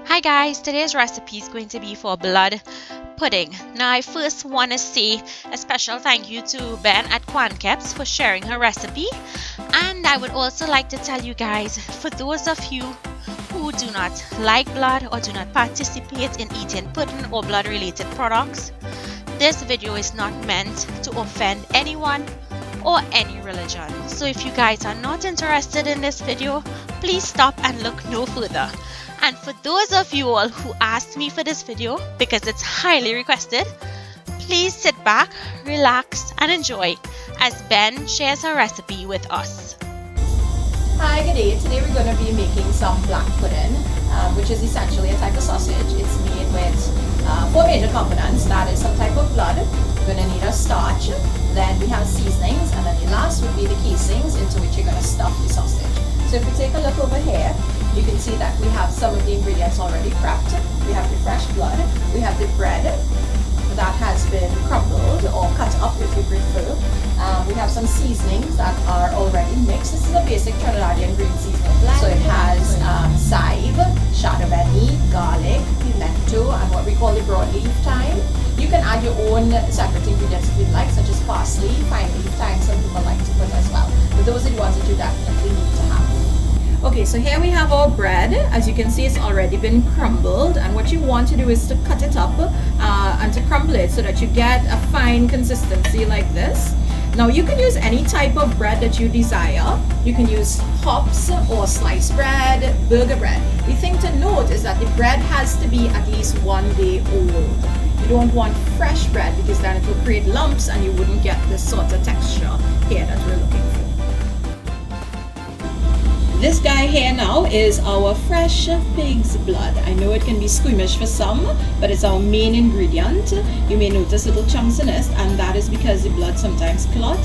Hi guys, today's recipe is going to be for blood pudding. Now I first want to say a special thank you to Ben at Quan Kep for sharing her recipe, and I would also like to tell you guys, for those of you who do not like blood or do not participate in eating pudding or blood related products, this video is not meant to offend anyone or any religion. So if you guys are not interested in this video, please stop and look no further. And for those of you all who asked me for this video because it's highly requested, please sit back, relax, and enjoy as Ben shares her recipe with us. Hi, good day. Today we're going to be making some black pudding, which is essentially a type of sausage. It's made with 4 major components. That is some type of blood. We're going to need a starch. Then we have seasonings, and then the last would be the casings into which you're going to stuff the sausage. So if we take a look over here, you can see that we have some of the ingredients already prepped. We have the fresh blood, we have the bread that has been crumbled or cut up if you prefer. We have some seasonings that are already mixed. This is a basic Trinidadian green seasoning blend. So it has chive, shadabeni, garlic, pimento, and what we call the broadleaf thyme. You can add your own separate ingredients if you'd like, such as parsley, fine leaf thyme, some people like to put as well. But those are the ones that you definitely need to have. Okay, so here we have our bread. As you can see, it's already been crumbled, and what you want to do is to cut it up and to crumble it so that you get a fine consistency like this. Now you can use any type of bread that you desire. You can use hops or sliced bread, burger bread. The thing to note is that the bread has to be at least 1 day old. You don't want fresh bread because then it will create lumps and you wouldn't get the sort of texture here that we're looking for. This guy here now is our fresh pig's blood. I know it can be squeamish for some, but it's our main ingredient. You may notice little chunks in it, and that is because the blood sometimes clot.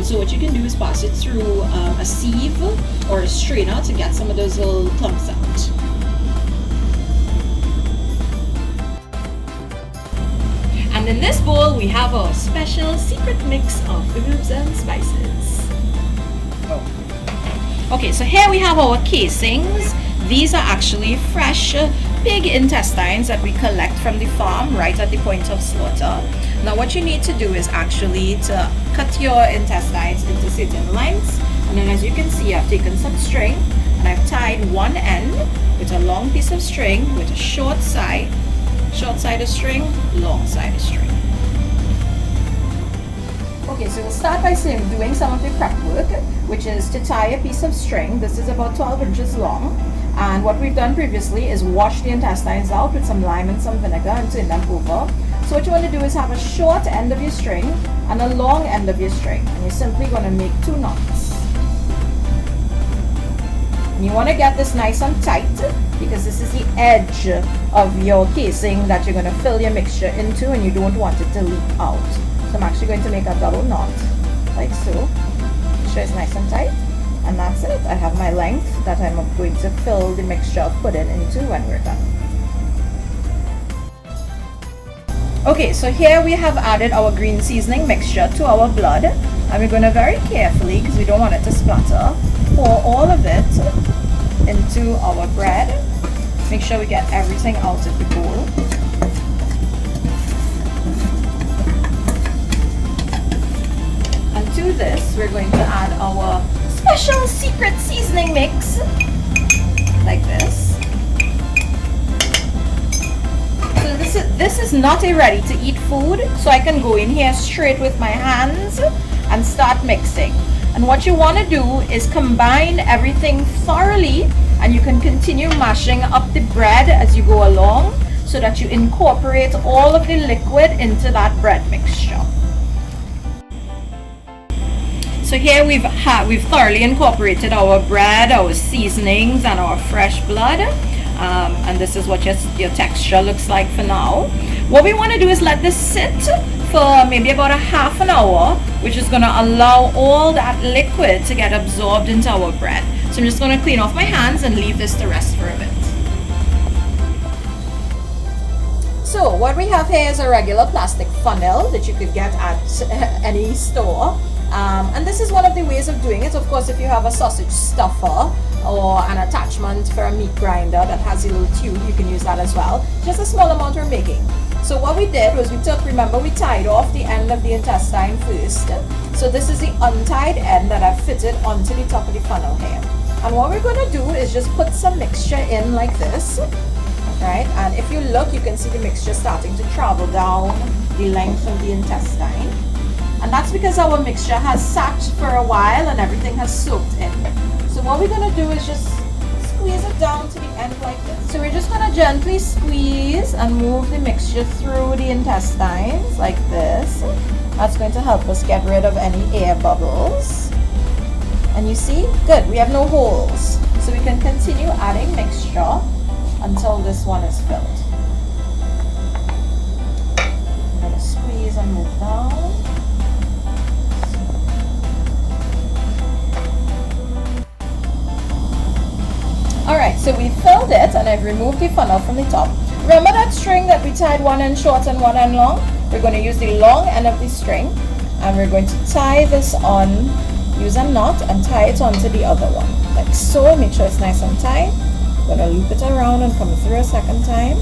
So what you can do is pass it through a sieve or a strainer to get some of those little clumps out. And in this bowl we have our special secret mix of herbs and spices. Okay, so here we have our casings. These are actually fresh pig intestines that we collect from the farm right at the point of slaughter. Now what you need to do is actually to cut your intestines into certain lengths, and then as you can see, I've taken some string and I've tied one end with a long piece of string with a short side of string, long side of string. Okay, so we'll start by doing some of the prep work, which is to tie a piece of string. This is about 12 inches long, and what we've done previously is wash the intestines out with some lime and some vinegar and turn them over. So what you want to do is have a short end of your string and a long end of your string, and you're simply going to make 2 knots. And you want to get this nice and tight because this is the edge of your casing that you're going to fill your mixture into, and you don't want it to leak out. So I'm actually going to make a double knot, like so. Make sure it's nice and tight, and that's it. I have my length that I'm going to fill the mixture of pudding into when we're done. Okay, so here we have added our green seasoning mixture to our blood, and we're going to very carefully, because we don't want it to splatter, pour all of it into our bread. Make sure we get everything out of the bowl. To this, we're going to add our special secret seasoning mix, like this. So this is not a ready to eat food, so I can go in here straight with my hands and start mixing. And what you want to do is combine everything thoroughly, and you can continue mashing up the bread as you go along so that you incorporate all of the liquid into that bread mixture. So here we've thoroughly incorporated our bread, our seasonings, and our fresh blood. And this is what your texture looks like for now. What we want to do is let this sit for maybe about a half an hour, which is going to allow all that liquid to get absorbed into our bread. So I'm just going to clean off my hands and leave this to rest for a bit. So what we have here is a regular plastic funnel that you could get at any store. And this is one of the ways of doing it. Of course, if you have a sausage stuffer or an attachment for a meat grinder that has a little tube, you can use that as well. Just a small amount we're making. So what we did was remember we tied off the end of the intestine first. So this is the untied end that I've fitted onto the top of the funnel here. And what we're going to do is just put some mixture in like this, right? And if you look, you can see the mixture starting to travel down the length of the intestine. And that's because our mixture has sat for a while and everything has soaked in. So what we're going to do is just squeeze it down to the end like this. So we're just going to gently squeeze and move the mixture through the intestines like this. That's going to help us get rid of any air bubbles. And you see, good, we have no holes. So we can continue adding mixture until this one is filled. I'm going to squeeze and move down. Alright, so we filled it and I've removed the funnel from the top. Remember that string that we tied one end short and one end long? We're going to use the long end of the string and we're going to tie this on, use a knot and tie it onto the other one. Like so, make sure it's nice and tight. I'm going to loop it around and come through a second time.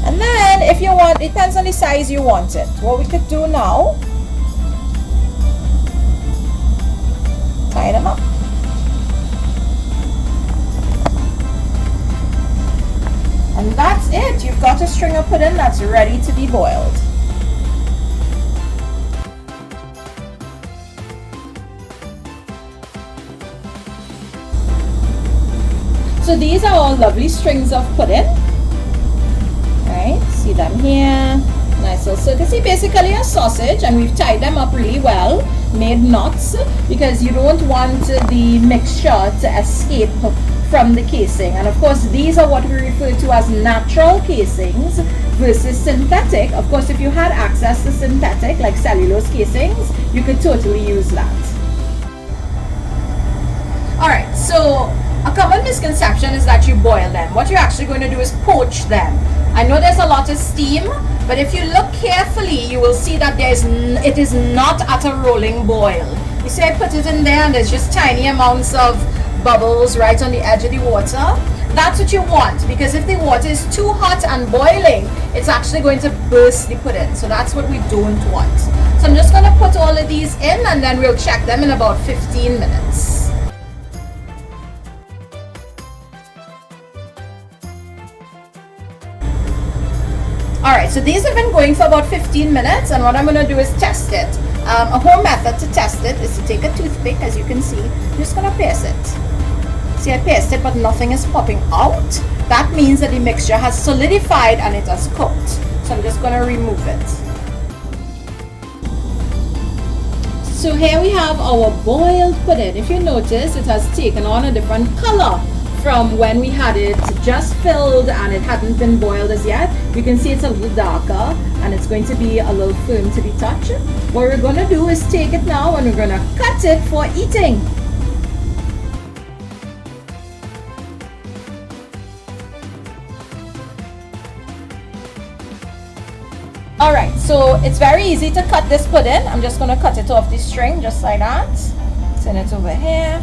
And then if you want, it depends on the size you want it. What we could do now, tie them up. And that's it. You've got a string of pudding that's ready to be boiled. So these are all lovely strings of pudding. Right? See them here. Nice little circle. See, basically a sausage, and we've tied them up really well, made knots, because you don't want the mixture to escape from the casing. And of course, these are what we refer to as natural casings versus synthetic. Of course, if you had access to synthetic like cellulose casings, you could totally use that. Alright, so a common misconception is that you boil them. What you're actually going to do is poach them. I know there's a lot of steam, but if you look carefully, you will see that it is not at a rolling boil. You see, I put it in there and there's just tiny amounts of bubbles right on the edge of the water. That's what you want, because if the water is too hot and boiling, it's actually going to burst the pudding. So that's what we don't want. So I'm just going to put all of these in and then we'll check them in about 15 minutes. Alright, so these have been going for about 15 minutes, and what I'm going to do is test it. A home method to test it is to take a toothpick, as you can see. I'm just going to pierce it. See, I pierced it, but nothing is popping out. That means that the mixture has solidified and it has cooked. So I'm just going to remove it. So here we have our boiled pudding. If you notice, it has taken on a different color from when we had it just filled and it hadn't been boiled as yet. You can see it's a little darker and it's going to be a little firm to the touch. What we're going to do is take it now and we're going to cut it for eating. Alright, so it's very easy to cut this pudding. I'm just going to cut it off the string just like that. Send it over here.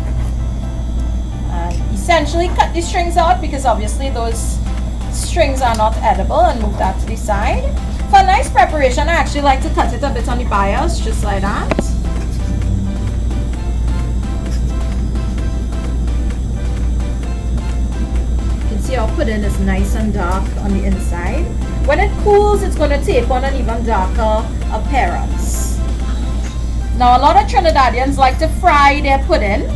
And essentially cut the strings out because obviously those strings are not edible, and move that to the side. For a nice preparation, I actually like to cut it a bit on the bias, just like that. You can see our pudding is nice and dark on the inside. When it cools, it's going to take on an even darker appearance. Now, a lot of Trinidadians like to fry their pudding.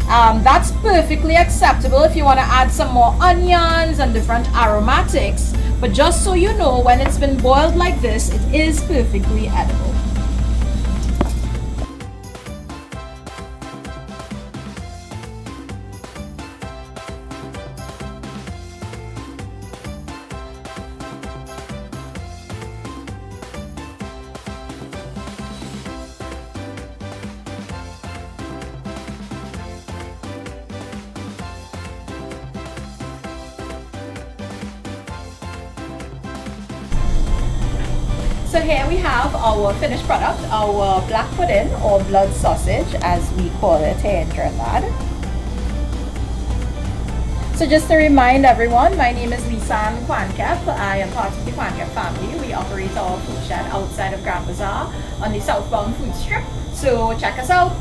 That's perfectly acceptable if you want to add some more onions and different aromatics. But just so you know, when it's been boiled like this, it is perfectly edible. So here we have our finished product, our black pudding or blood sausage as we call it here in Trinidad. So just to remind everyone, my name is Lisa and Quan Kep. I am part of the Quan Kep family. We operate our food shed outside of Grand Bazaar on the southbound food strip. So check us out.